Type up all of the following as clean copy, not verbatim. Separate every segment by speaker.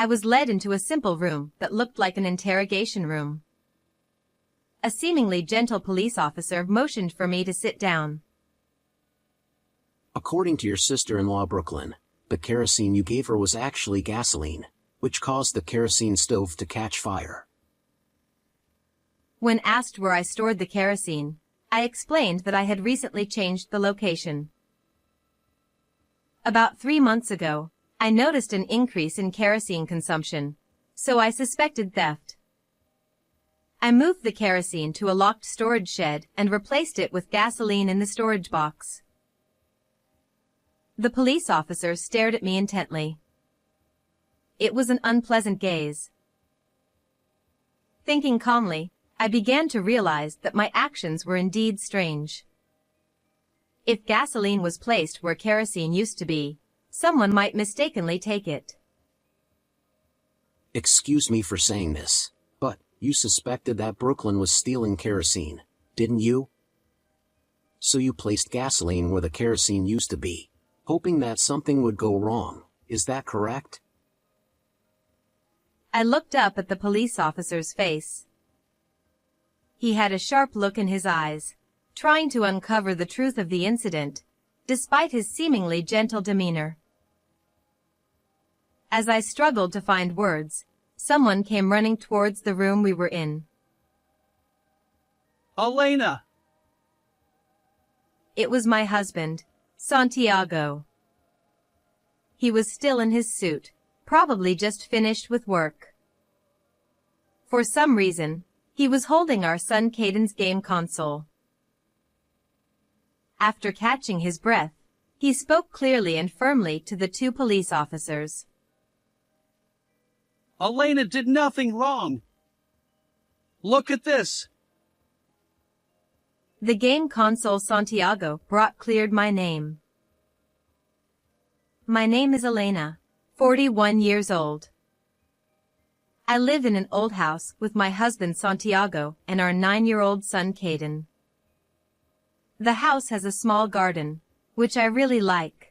Speaker 1: I was led into a simple room that looked like an interrogation room. A seemingly gentle police officer motioned for me to sit down.
Speaker 2: According to your sister-in-law Brooklyn, the kerosene you gave her was actually gasoline, which caused the kerosene stove to catch fire.
Speaker 1: When asked where I stored the kerosene, I explained that I had recently changed the location. About 3 months ago, I noticed an increase in kerosene consumption, so I suspected theft. I moved the kerosene to a locked storage shed and replaced it with gasoline in the storage box. The police officer stared at me intently. It was an unpleasant gaze. Thinking calmly, I began to realize that my actions were indeed strange. If gasoline was placed where kerosene used to be, someone might mistakenly take it.
Speaker 2: Excuse me for saying this, but you suspected that Brooklyn was stealing kerosene, didn't you? So you placed gasoline where the kerosene used to be, hoping that something would go wrong, is that correct?
Speaker 1: I looked up at the police officer's face. He had a sharp look in his eyes, trying to uncover the truth of the incident, despite his seemingly gentle demeanor. As I struggled to find words, someone came running towards the room we were in.
Speaker 3: Elena!
Speaker 1: It was my husband, Santiago. He was still in his suit, probably just finished with work. For some reason, he was holding our son Caden's game console. After catching his breath, he spoke clearly and firmly to the 2 police officers.
Speaker 3: Elena did nothing wrong. Look at this.
Speaker 1: The game console Santiago brought cleared my name. My name is Elena, 41 years old. I live in an old house with my husband Santiago and our 9-year-old son Caden. The house has a small garden, which I really like.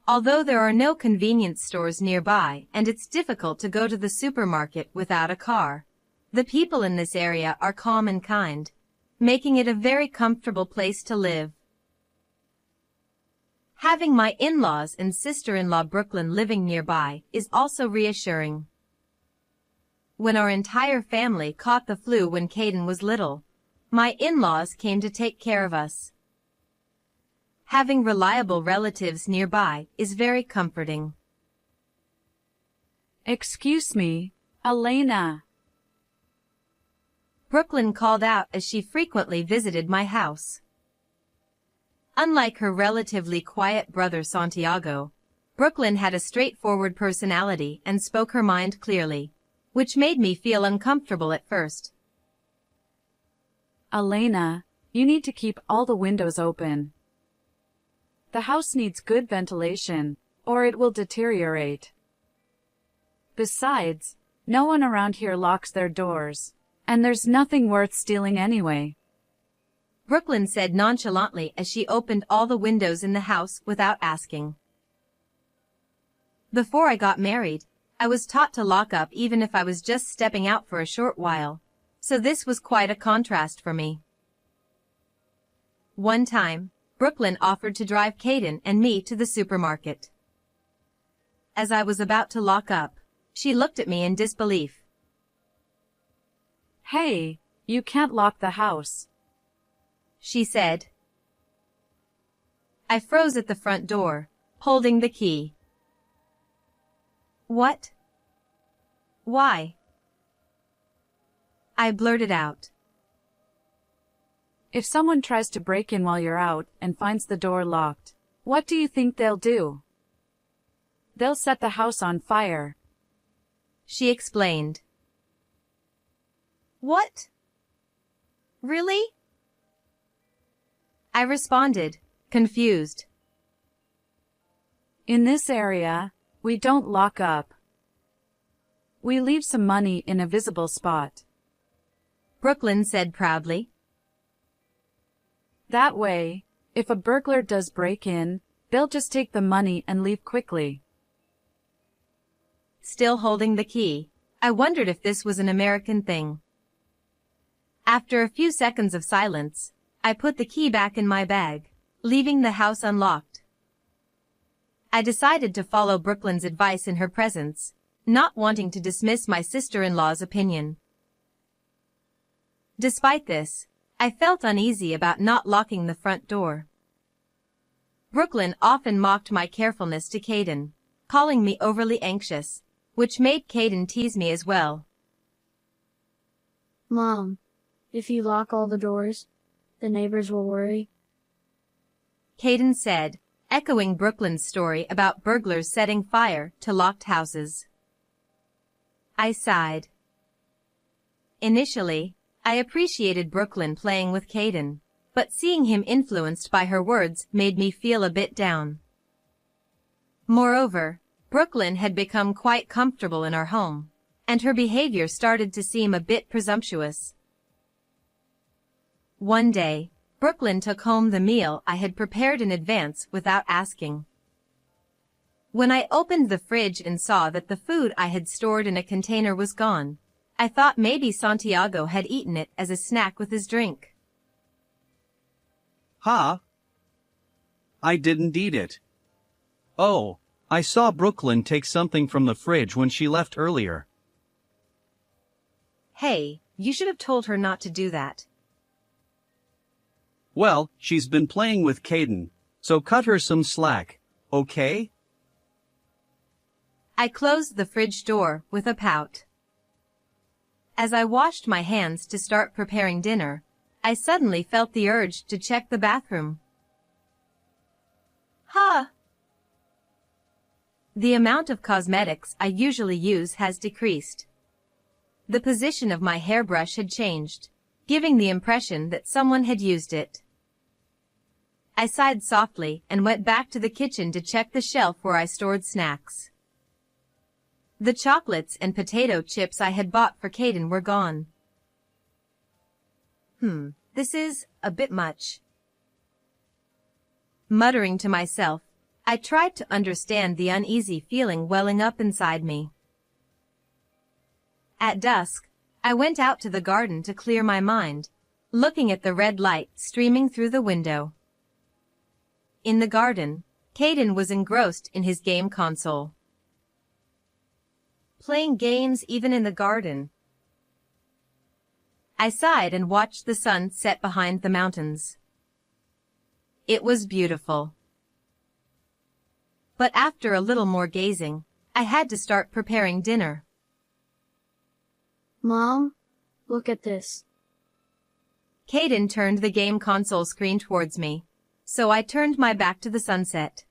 Speaker 1: Although there are no convenience stores nearby and it's difficult to go to the supermarket without a car, the people in this area are calm and kind, making it a very comfortable place to live. Having my in-laws and sister-in-law Brooklyn living nearby is also reassuring. When our entire family caught the flu when Caden was little, my in-laws came to take care of us. Having reliable relatives nearby is very comforting.
Speaker 4: Excuse me, Elena.
Speaker 1: Brooklyn called out as she frequently visited my house. Unlike her relatively quiet brother Santiago, Brooklyn had a straightforward personality and spoke her mind clearly, which made me feel uncomfortable at first.
Speaker 4: Elena, you need to keep all the windows open. The house needs good ventilation, or it will deteriorate. Besides, no one around here locks their doors, and there's nothing worth stealing anyway.
Speaker 1: Brooklyn said nonchalantly as she opened all the windows in the house without asking. Before I got married, I was taught to lock up even if I was just stepping out for a short while, so this was quite a contrast for me. One time, Brooklyn offered to drive Caden and me to the supermarket. As I was about to lock up, she looked at me in disbelief.
Speaker 4: Hey, you can't lock the house,
Speaker 1: she said. I froze at the front door, holding the key. What? Why? I blurted out.
Speaker 4: If someone tries to break in while you're out and finds the door locked, what do you think they'll do? They'll set the house on fire,
Speaker 1: she explained. What? Really? I responded, confused.
Speaker 4: In this area, we don't lock up. We leave some money in a visible spot,
Speaker 1: Brooklyn said proudly.
Speaker 4: That way, if a burglar does break in, they'll just take the money and leave quickly.
Speaker 1: still holding the key. I wondered if this was an American thing. After a few seconds of silence, I put the key back in my bag, leaving the house unlocked. I decided to follow Brooklyn's advice in her presence, not wanting to dismiss my sister-in-law's opinion. Despite this, I felt uneasy about not locking the front door. Brooklyn often mocked my carefulness to Caden, calling me overly anxious, which made Caden tease me as well.
Speaker 5: Mom, if you lock all the doors, the neighbors will worry.
Speaker 1: Caden said, echoing Brooklyn's story about burglars setting fire to locked houses. I sighed. Initially, I appreciated Brooklyn playing with Caden, but seeing him influenced by her words made me feel a bit down. Moreover, Brooklyn had become quite comfortable in our home, and her behavior started to seem a bit presumptuous. One day, Brooklyn took home the meal I had prepared in advance without asking. When I opened the fridge and saw that the food I had stored in a container was gone, I thought maybe Santiago had eaten it as a snack with his drink.
Speaker 3: Huh? I didn't eat it. Oh, I saw Brooklyn take something from the fridge when she left earlier.
Speaker 1: Hey, you should have told her not to do that.
Speaker 3: Well, she's been playing with Caden, so cut her some slack, okay?
Speaker 1: I closed the fridge door with a pout. As I washed my hands to start preparing dinner, I suddenly felt the urge to check the bathroom. Huh! The amount of cosmetics I usually use has decreased. The position of my hairbrush had changed, giving the impression that someone had used it. I sighed softly and went back to the kitchen to check the shelf where I stored snacks. The chocolates and potato chips I had bought for Caden were gone. This is a bit much. Muttering to myself, I tried to understand the uneasy feeling welling up inside me. At dusk, I went out to the garden to clear my mind, looking at the red light streaming through the window. In the garden, Caden was engrossed in his game console. Playing games even in the garden. I sighed and watched the sun set behind the mountains. It was beautiful. But after a little more gazing, I had to start preparing dinner.
Speaker 5: Mom, look at this.
Speaker 1: Caden turned the game console screen towards me, so I turned my back to the sunset.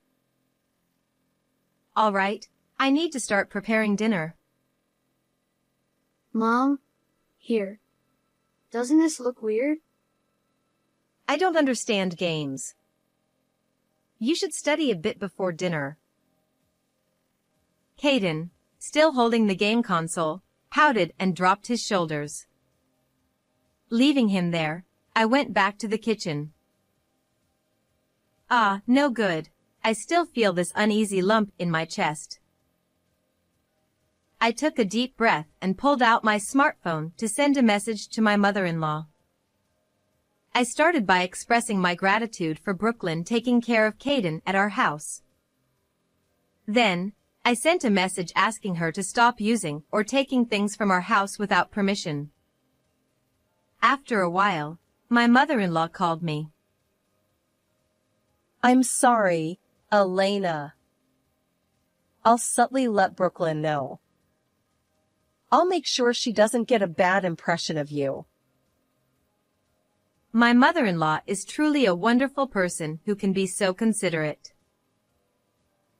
Speaker 1: All right, I need to start preparing dinner.
Speaker 5: Mom, here. Doesn't this look weird?
Speaker 1: I don't understand games. You should study a bit before dinner. Caden, still holding the game console, pouted and dropped his shoulders. Leaving him there, I went back to the kitchen. No good. I still feel this uneasy lump in my chest. I took a deep breath and pulled out my smartphone to send a message to my mother-in-law. I started by expressing my gratitude for Brooklyn taking care of Caden at our house. Then, I sent a message asking her to stop using or taking things from our house without permission. After a while, my mother-in-law called me.
Speaker 6: I'm sorry, Elena. I'll subtly let Brooklyn know. I'll make sure she doesn't get a bad impression of you.
Speaker 1: My mother-in-law is truly a wonderful person who can be so considerate.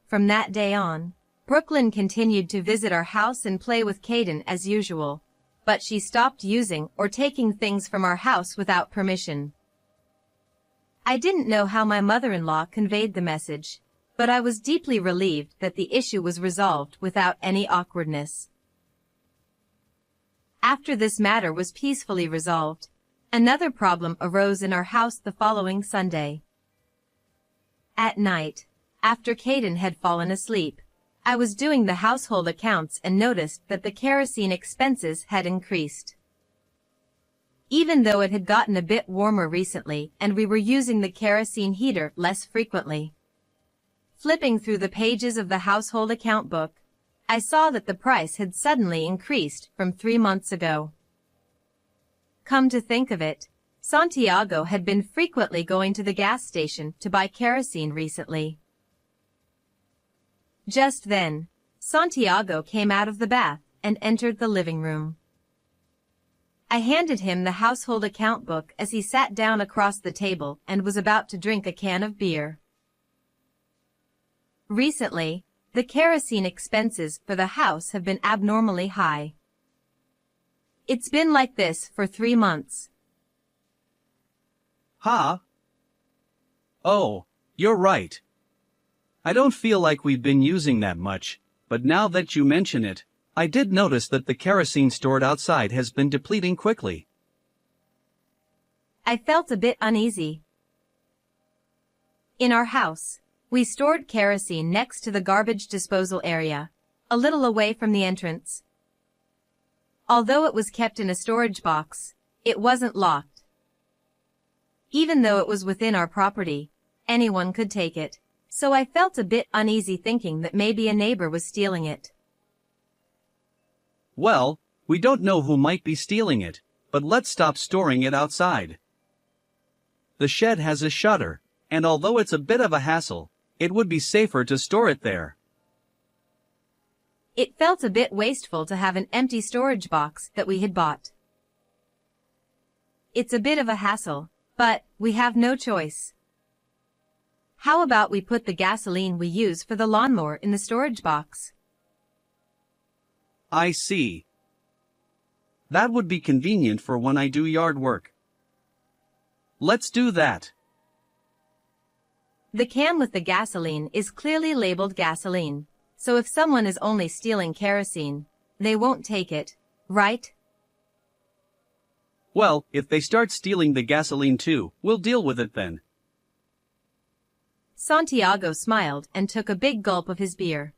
Speaker 1: From that day on, Brooklyn continued to visit our house and play with Caden as usual, but she stopped using or taking things from our house without permission. I didn't know how my mother-in-law conveyed the message, but I was deeply relieved that the issue was resolved without any awkwardness. After this matter was peacefully resolved, another problem arose in our house the following Sunday. At night, after Caden had fallen asleep, I was doing the household accounts and noticed that the kerosene expenses had increased. Even though it had gotten a bit warmer recently and we were using the kerosene heater less frequently. Flipping through the pages of the household account book, I saw that the price had suddenly increased from 3 months ago. Come to think of it, Santiago had been frequently going to the gas station to buy kerosene recently. Just then, Santiago came out of the bath and entered the living room. I handed him the household account book as he sat down across the table and was about to drink a can of beer. Recently, the kerosene expenses for the house have been abnormally high. It's been like this for 3 months.
Speaker 3: Huh? Oh, you're right. I don't feel like we've been using that much, but now that you mention it, I did notice that the kerosene stored outside has been depleting quickly.
Speaker 1: I felt a bit uneasy. In our house, we stored kerosene next to the garbage disposal area, a little away from the entrance. Although it was kept in a storage box, it wasn't locked. Even though it was within our property, anyone could take it, so I felt a bit uneasy thinking that maybe a neighbor was stealing it.
Speaker 3: Well, we don't know who might be stealing it, but let's stop storing it outside. The shed has a shutter, and although it's a bit of a hassle, it would be safer to store it there.
Speaker 1: It felt a bit wasteful to have an empty storage box that we had bought. It's a bit of a hassle, but we have no choice. How about we put the gasoline we use for the lawnmower in the storage box?
Speaker 3: I see. That would be convenient for when I do yard work. Let's do that.
Speaker 1: The can with the gasoline is clearly labeled gasoline, so if someone is only stealing kerosene, they won't take it, right?
Speaker 3: Well, if they start stealing the gasoline too, we'll deal with it then.
Speaker 1: Santiago smiled and took a big gulp of his beer.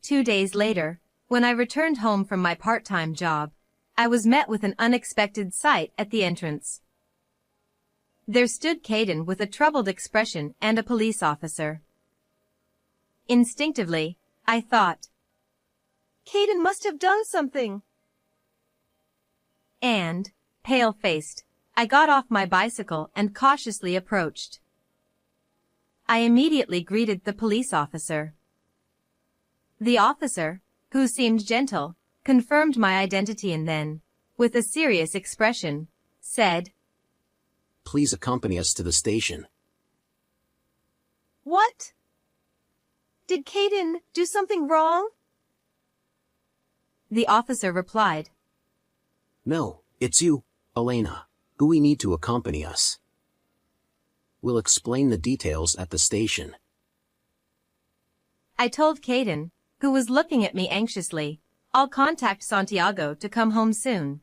Speaker 1: 2 days later, when I returned home from my part-time job, I was met with an unexpected sight at the entrance. There stood Caden with a troubled expression and a police officer. Instinctively, I thought, Caden must have done something. And, pale-faced, I got off my bicycle and cautiously approached. I immediately greeted the police officer. The officer, who seemed gentle, confirmed my identity and then, with a serious expression, said,
Speaker 2: Please accompany us to the station.
Speaker 1: What? Did Caden do something wrong? The officer replied,
Speaker 2: No, it's you, Elena, who we need to accompany us. We'll explain the details at the station.
Speaker 1: I told Caden, who was looking at me anxiously, I'll contact Santiago to come home soon.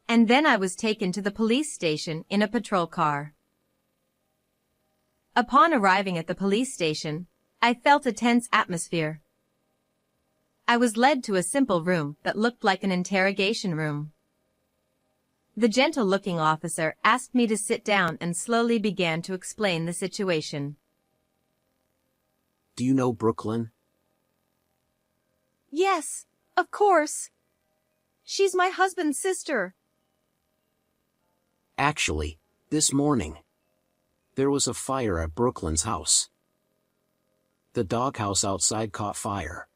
Speaker 1: And then I was taken to the police station in a patrol car. Upon arriving at the police station, I felt a tense atmosphere. I was led to a simple room that looked like an interrogation room. The gentle-looking officer asked me to sit down and slowly began to explain the situation.
Speaker 2: Do you know Brooklyn?
Speaker 1: Yes, of course. She's my husband's sister.
Speaker 2: Actually, this morning, there was a fire at Brooklyn's house. The doghouse outside caught fire.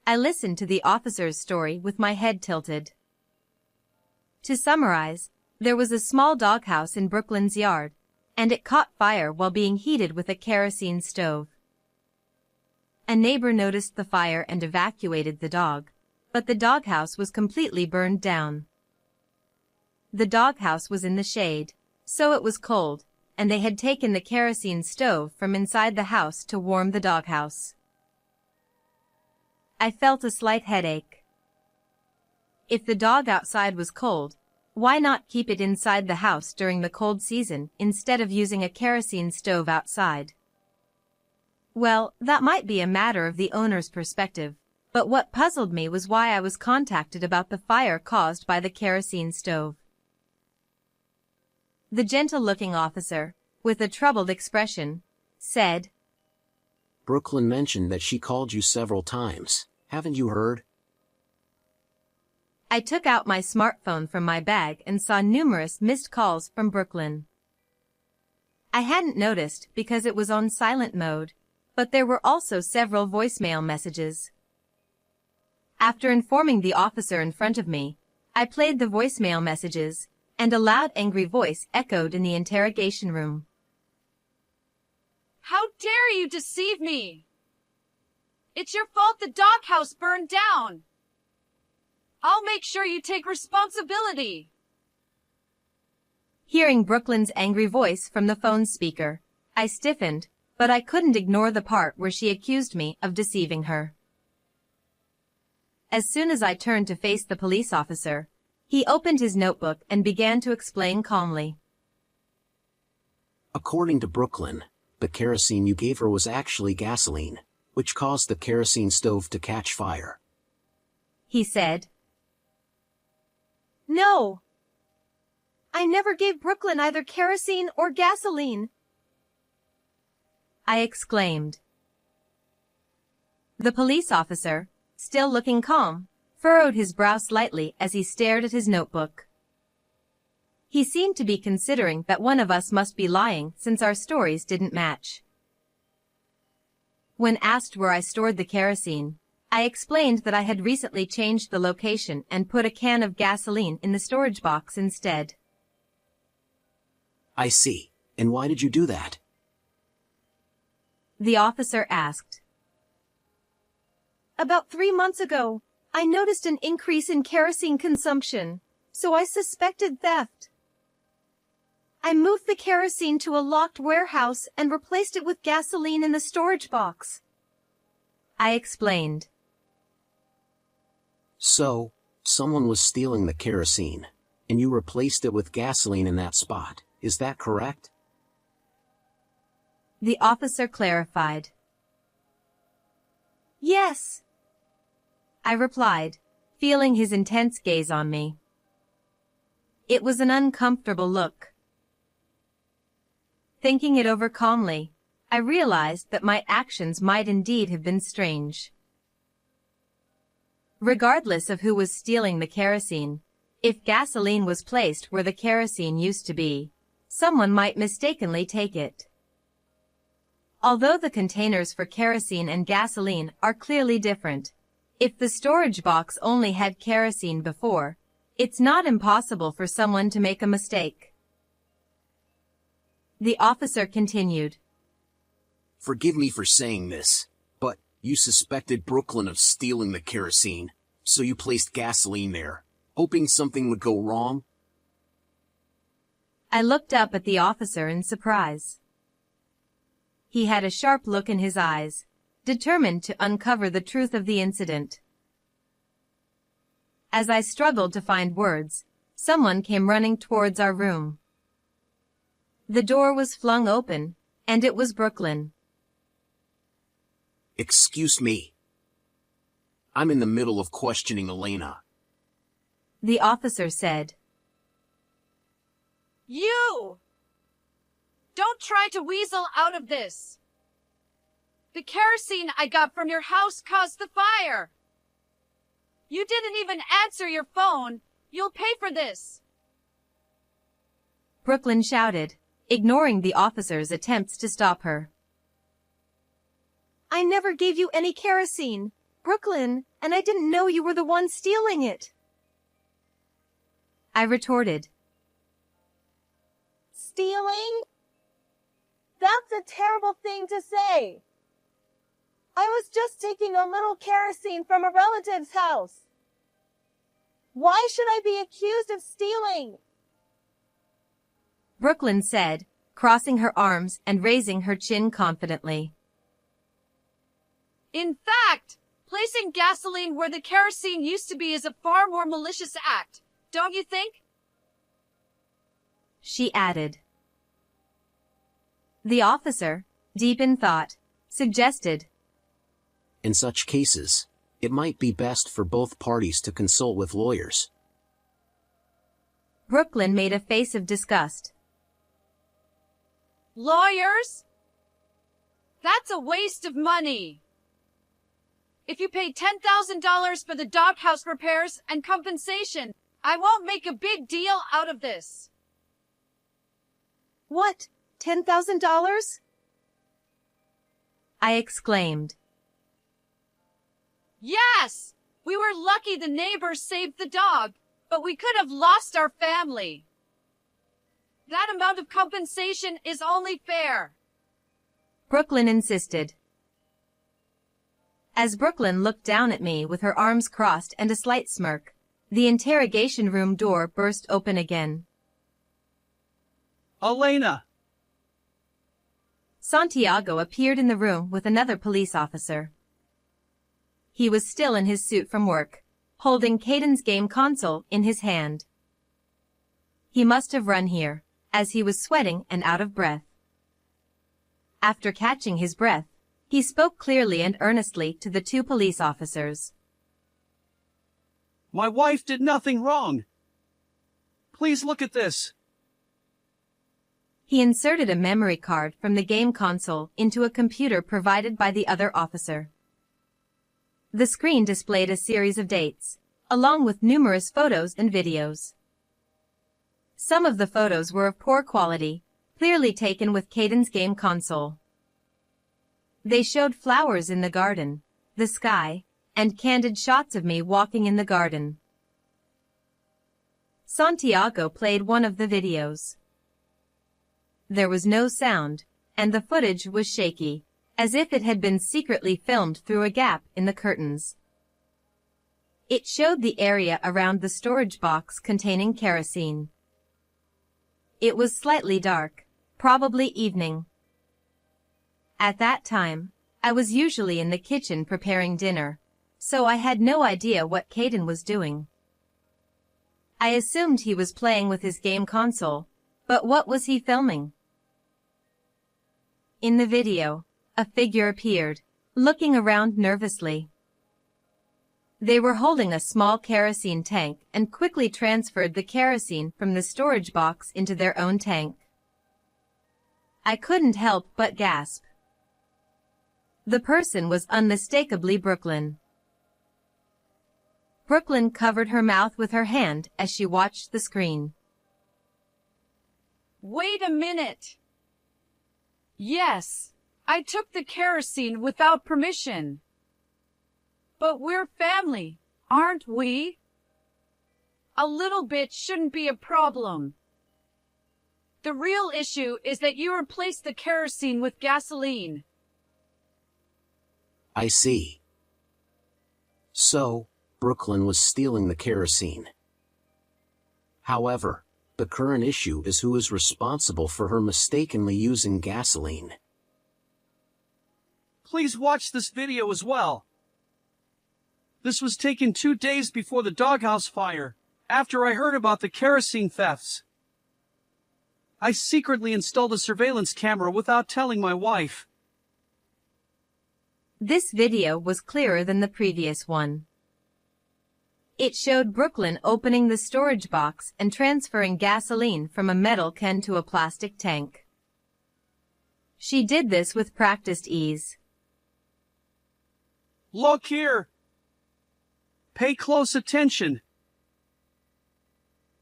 Speaker 1: I listened to the officer's story with my head tilted. To summarize, there was a small doghouse in Brooklyn's yard, and it caught fire while being heated with a kerosene stove. A neighbor noticed the fire and evacuated the dog, but the doghouse was completely burned down. The doghouse was in the shade, so it was cold, and they had taken the kerosene stove from inside the house to warm the doghouse. I felt a slight headache. If the dog outside was cold, why not keep it inside the house during the cold season instead of using a kerosene stove outside? Well, that might be a matter of the owner's perspective, but what puzzled me was why I was contacted about the fire caused by the kerosene stove. The gentle-looking officer, with a troubled expression, said,
Speaker 2: Brooklyn mentioned that she called you several times. Haven't you heard?
Speaker 1: I took out my smartphone from my bag and saw numerous missed calls from Brooklyn. I hadn't noticed because it was on silent mode, but there were also several voicemail messages. After informing the officer in front of me, I played the voicemail messages, and a loud angry voice echoed in the interrogation room.
Speaker 4: How dare you deceive me? It's your fault the doghouse burned down. I'll make sure you take responsibility.
Speaker 1: Hearing Brooklyn's angry voice from the phone speaker, I stiffened, but I couldn't ignore the part where she accused me of deceiving her. As soon as I turned to face the police officer, he opened his notebook and began to explain calmly.
Speaker 2: According to Brooklyn, the kerosene you gave her was actually gasoline, which caused the kerosene stove to catch fire.
Speaker 1: He said. No. I never gave Brooklyn either kerosene or gasoline, I exclaimed. The police officer, still looking calm, furrowed his brow slightly as he stared at his notebook. He seemed to be considering that one of us must be lying since our stories didn't match. When asked where I stored the kerosene, I explained that I had recently changed the location and put a can of gasoline in the storage box instead.
Speaker 2: I see. And why did you do that?
Speaker 1: The officer asked. About 3 months ago, I noticed an increase in kerosene consumption, so I suspected theft. I moved the kerosene to a locked warehouse and replaced it with gasoline in the storage box, I explained.
Speaker 2: So, someone was stealing the kerosene, and you replaced it with gasoline in that spot, is that correct?
Speaker 1: The officer clarified. Yes, I replied, feeling his intense gaze on me. It was an uncomfortable look. Thinking it over calmly, I realized that my actions might indeed have been strange. Regardless of who was stealing the kerosene, if gasoline was placed where the kerosene used to be, someone might mistakenly take it. Although the containers for kerosene and gasoline are clearly different, if the storage box only had kerosene before, it's not impossible for someone to make a mistake. The officer continued.
Speaker 2: Forgive me for saying this, but you suspected Brooklyn of stealing the kerosene, so you placed gasoline there, hoping something would go wrong?
Speaker 1: I looked up at the officer in surprise. He had a sharp look in his eyes, determined to uncover the truth of the incident. As I struggled to find words, someone came running towards our room. The door was flung open, and it was Brooklyn.
Speaker 2: Excuse me. I'm in the middle of questioning Elena.
Speaker 1: The officer said.
Speaker 4: You! Don't try to weasel out of this. The kerosene I got from your house caused the fire. You didn't even answer your phone. You'll pay for this.
Speaker 1: Brooklyn shouted, ignoring the officer's attempts to stop her. I never gave you any kerosene, Brooklyn, and I didn't know you were the one stealing it, I retorted.
Speaker 6: Stealing? That's a terrible thing to say. I was just taking a little kerosene from a relative's house. Why should I be accused of stealing?
Speaker 1: Brooklyn said, crossing her arms and raising her chin confidently.
Speaker 4: In fact, placing gasoline where the kerosene used to be is a far more malicious act, don't you think?
Speaker 1: She added. The officer, deep in thought, suggested.
Speaker 2: In such cases, it might be best for both parties to consult with lawyers.
Speaker 1: Brooklyn made a face of disgust.
Speaker 4: Lawyers? That's a waste of money. If you pay $10,000 for the doghouse repairs and compensation, I won't make a big deal out of this.
Speaker 6: What? $10,000?
Speaker 1: I exclaimed.
Speaker 4: Yes! We were lucky the neighbors saved the dog, but we could have lost our family. That amount of compensation is only fair.
Speaker 1: Brooklyn insisted. As Brooklyn looked down at me with her arms crossed and a slight smirk, the interrogation room door burst open again.
Speaker 3: Elena!
Speaker 1: Santiago appeared in the room with another police officer. He was still in his suit from work, holding Caden's game console in his hand. He must have run here, as he was sweating and out of breath. After catching his breath, he spoke clearly and earnestly to the two police officers.
Speaker 3: My wife did nothing wrong. Please look at this.
Speaker 1: He inserted a memory card from the game console into a computer provided by the other officer. The screen displayed a series of dates, along with numerous photos and videos. Some of the photos were of poor quality, clearly taken with Caden's game console. They showed flowers in the garden, the sky, and candid shots of me walking in the garden. Santiago played one of the videos. There was no sound, and the footage was shaky, as if it had been secretly filmed through a gap in the curtains. It showed the area around the storage box containing kerosene. It was slightly dark, probably evening. At that time, I was usually in the kitchen preparing dinner, so I had no idea what Caden was doing. I assumed he was playing with his game console, but what was he filming? In the video, a figure appeared, looking around nervously. They were holding a small kerosene tank and quickly transferred the kerosene from the storage box into their own tank. I couldn't help but gasp. The person was unmistakably Brooklyn. Brooklyn covered her mouth with her hand as she watched the screen.
Speaker 4: Wait a minute. Yes, I took the kerosene without permission. But we're family, aren't we? A little bit shouldn't be a problem. The real issue is that you replaced the kerosene with gasoline.
Speaker 2: I see. So, Brooklyn was stealing the kerosene. However, the current issue is who is responsible for her mistakenly using gasoline.
Speaker 3: Please watch this video as well. This was taken 2 days before the doghouse fire, after I heard about the kerosene thefts. I secretly installed a surveillance camera without telling my wife.
Speaker 1: This video was clearer than the previous one. It showed Brooklyn opening the storage box and transferring gasoline from a metal can to a plastic tank. She did this with practiced ease.
Speaker 3: Look here. Pay close attention.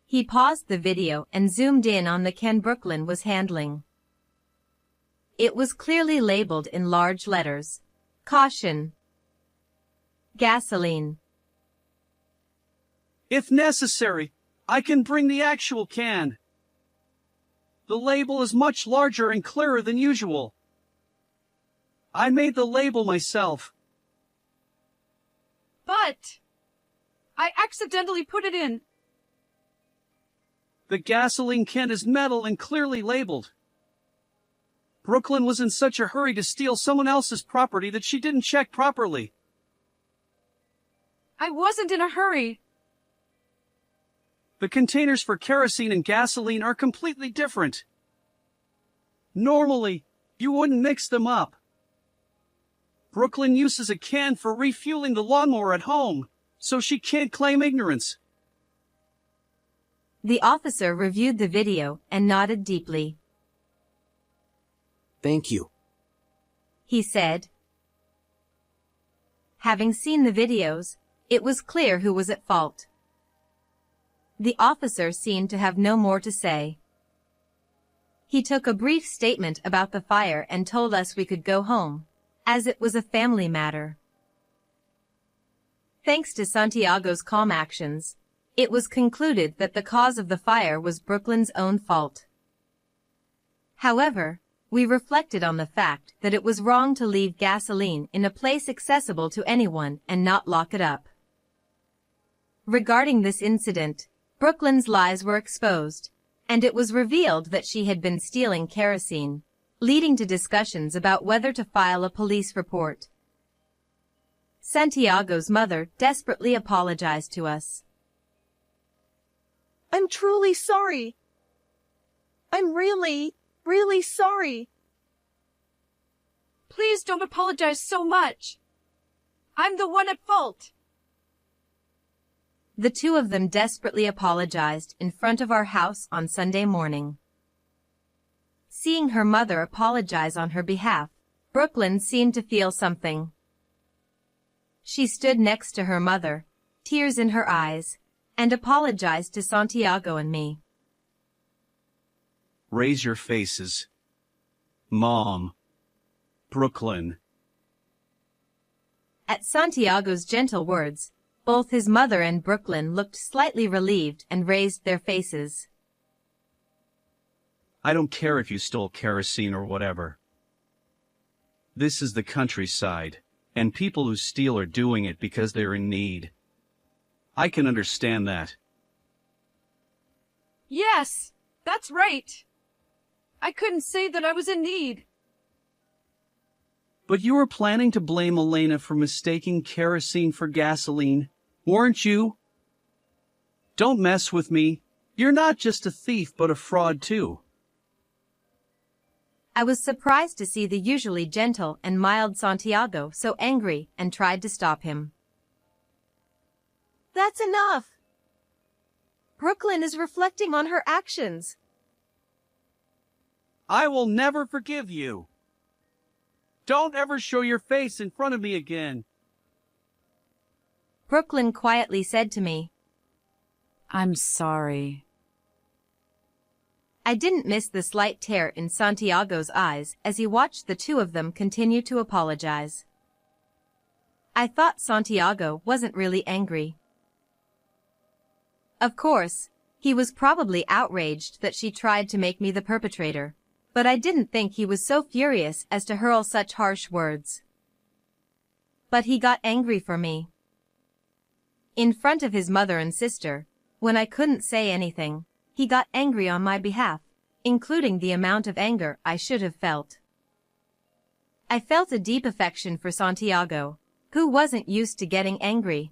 Speaker 1: He paused the video and zoomed in on the can Brooklyn was handling. It was clearly labeled in large letters. Caution. Gasoline.
Speaker 3: If necessary, I can bring the actual can. The label is much larger and clearer than usual. I made the label myself.
Speaker 4: But I accidentally put it in.
Speaker 3: The gasoline can is metal and clearly labeled. Brooklyn was in such a hurry to steal someone else's property that she didn't check properly.
Speaker 4: I wasn't in a hurry.
Speaker 3: The containers for kerosene and gasoline are completely different. Normally, you wouldn't mix them up. Brooklyn uses a can for refueling the lawnmower at home, so she can't claim ignorance.
Speaker 1: The officer reviewed the video and nodded deeply.
Speaker 2: Thank you.
Speaker 1: He said. Having seen the videos, it was clear who was at fault. The officer seemed to have no more to say. He took a brief statement about the fire and told us we could go home, as it was a family matter. Thanks to Santiago's calm actions, it was concluded that the cause of the fire was Brooklyn's own fault. However, we reflected on the fact that it was wrong to leave gasoline in a place accessible to anyone and not lock it up. Regarding this incident, Brooklyn's lies were exposed, and it was revealed that she had been stealing kerosene, leading to discussions about whether to file a police report. Santiago's mother desperately apologized to us.
Speaker 6: I'm truly sorry. I'm really sorry.
Speaker 4: Please don't apologize so much. I'm the one at fault.
Speaker 1: The two of them desperately apologized in front of our house on Sunday morning. Seeing her mother apologize on her behalf, Brooklyn seemed to feel something. She stood next to her mother, tears in her eyes, and apologized to Santiago and me.
Speaker 3: Raise your faces. Mom. Brooklyn.
Speaker 1: At Santiago's gentle words, both his mother and Brooklyn looked slightly relieved and raised their faces.
Speaker 3: I don't care if you stole kerosene or whatever. This is the countryside, and people who steal are doing it because they're in need. I can understand that.
Speaker 4: Yes, that's right. I couldn't say that I was in need.
Speaker 3: But you were planning to blame Elena for mistaking kerosene for gasoline, weren't you? Don't mess with me. You're not just a thief, but a fraud too.
Speaker 1: I was surprised to see the usually gentle and mild Santiago so angry and tried to stop him.
Speaker 6: That's enough. Brooklyn is reflecting on her actions.
Speaker 3: I will never forgive you. Don't ever show your face in front of me again.
Speaker 1: Brooklyn quietly said to me,
Speaker 4: I'm sorry.
Speaker 1: I didn't miss the slight tear in Santiago's eyes as he watched the two of them continue to apologize. I thought Santiago wasn't really angry. Of course, he was probably outraged that she tried to make me the perpetrator, but I didn't think he was so furious as to hurl such harsh words. But he got angry for me. In front of his mother and sister, when I couldn't say anything, he got angry on my behalf, including the amount of anger I should have felt. I felt a deep affection for Santiago, who wasn't used to getting angry.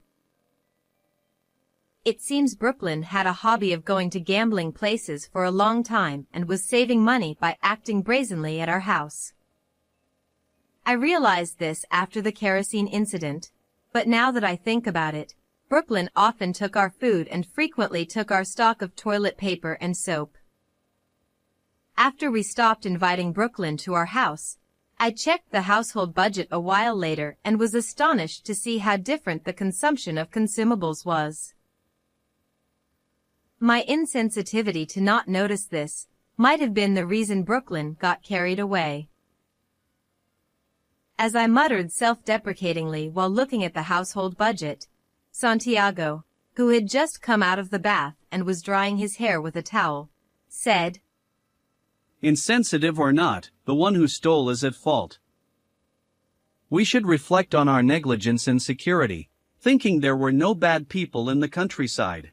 Speaker 1: It seems Brooklyn had a hobby of going to gambling places for a long time and was saving money by acting brazenly at our house. I realized this after the kerosene incident, but now that I think about it, Brooklyn often took our food and frequently took our stock of toilet paper and soap. After we stopped inviting Brooklyn to our house, I checked the household budget a while later and was astonished to see how different the consumption of consumables was. My insensitivity to not notice this might have been the reason Brooklyn got carried away. As I muttered self-deprecatingly while looking at the household budget, Santiago, who had just come out of the bath and was drying his hair with a towel, said,
Speaker 3: Insensitive or not, the one who stole is at fault. We should reflect on our negligence and security, thinking there were no bad people in the countryside.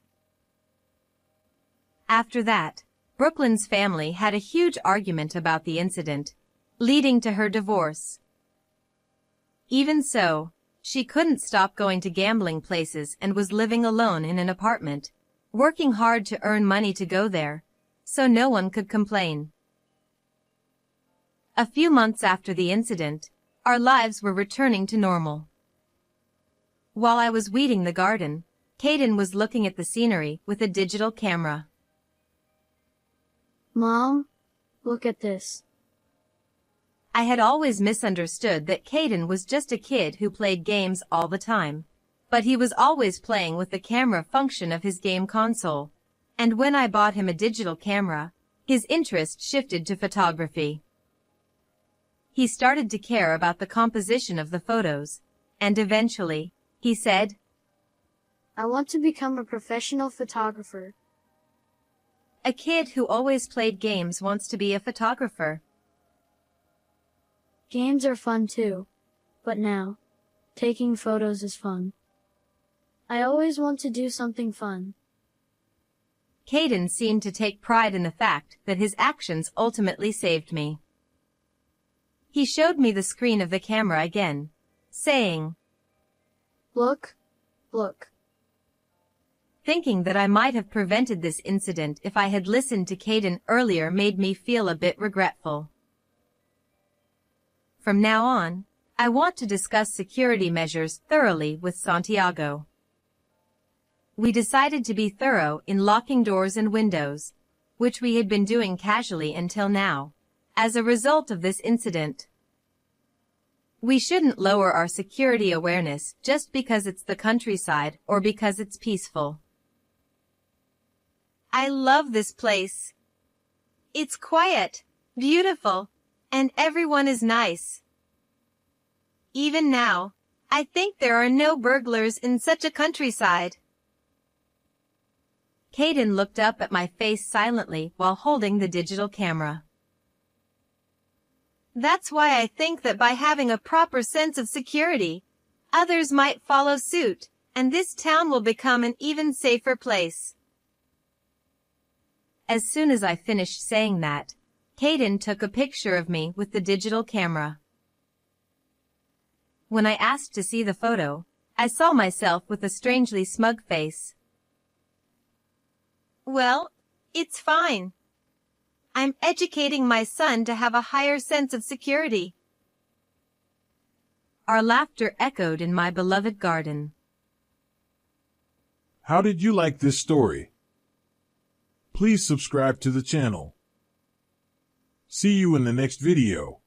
Speaker 1: After that, Brooklyn's family had a huge argument about the incident, leading to her divorce. Even so, she couldn't stop going to gambling places and was living alone in an apartment, working hard to earn money to go there, so no one could complain. A few months after the incident, Our lives were returning to normal. While I was weeding the garden, Caden was looking at the scenery with a digital camera.
Speaker 5: Mom, look at this.
Speaker 1: I had always misunderstood that Caden was just a kid who played games all the time. But he was always playing with the camera function of his game console. And when I bought him a digital camera, his interest shifted to photography. He started to care about the composition of the photos, and eventually, he said,
Speaker 5: I want to become a professional photographer.
Speaker 1: "A kid who always played games wants to be a photographer."
Speaker 5: Games are fun too. But now, taking photos is fun. I always want to do something fun.
Speaker 1: Caden seemed to take pride in the fact that his actions ultimately saved me. He showed me the screen of the camera again, saying,
Speaker 5: Look, look.
Speaker 1: Thinking that I might have prevented this incident if I had listened to Caden earlier made me feel a bit regretful. From now on, I want to discuss security measures thoroughly with Santiago. We decided to be thorough in locking doors and windows, which we had been doing casually until now, as a result of this incident. We shouldn't lower our security awareness just because it's the countryside or because it's peaceful. I love this place. It's quiet, beautiful, and everyone is nice. Even now, I think there are no burglars in such a countryside. Caden looked up at my face silently while holding the digital camera. That's why I think that by having a proper sense of security, others might follow suit, and this town will become an even safer place. As soon as I finished saying that, Caden took a picture of me with the digital camera. When I asked to see the photo, I saw myself with a strangely smug face. Well, it's fine. I'm educating my son to have a higher sense of security. Our laughter echoed in my beloved garden.
Speaker 7: How did you like this story? Please subscribe to the channel. See you in the next video.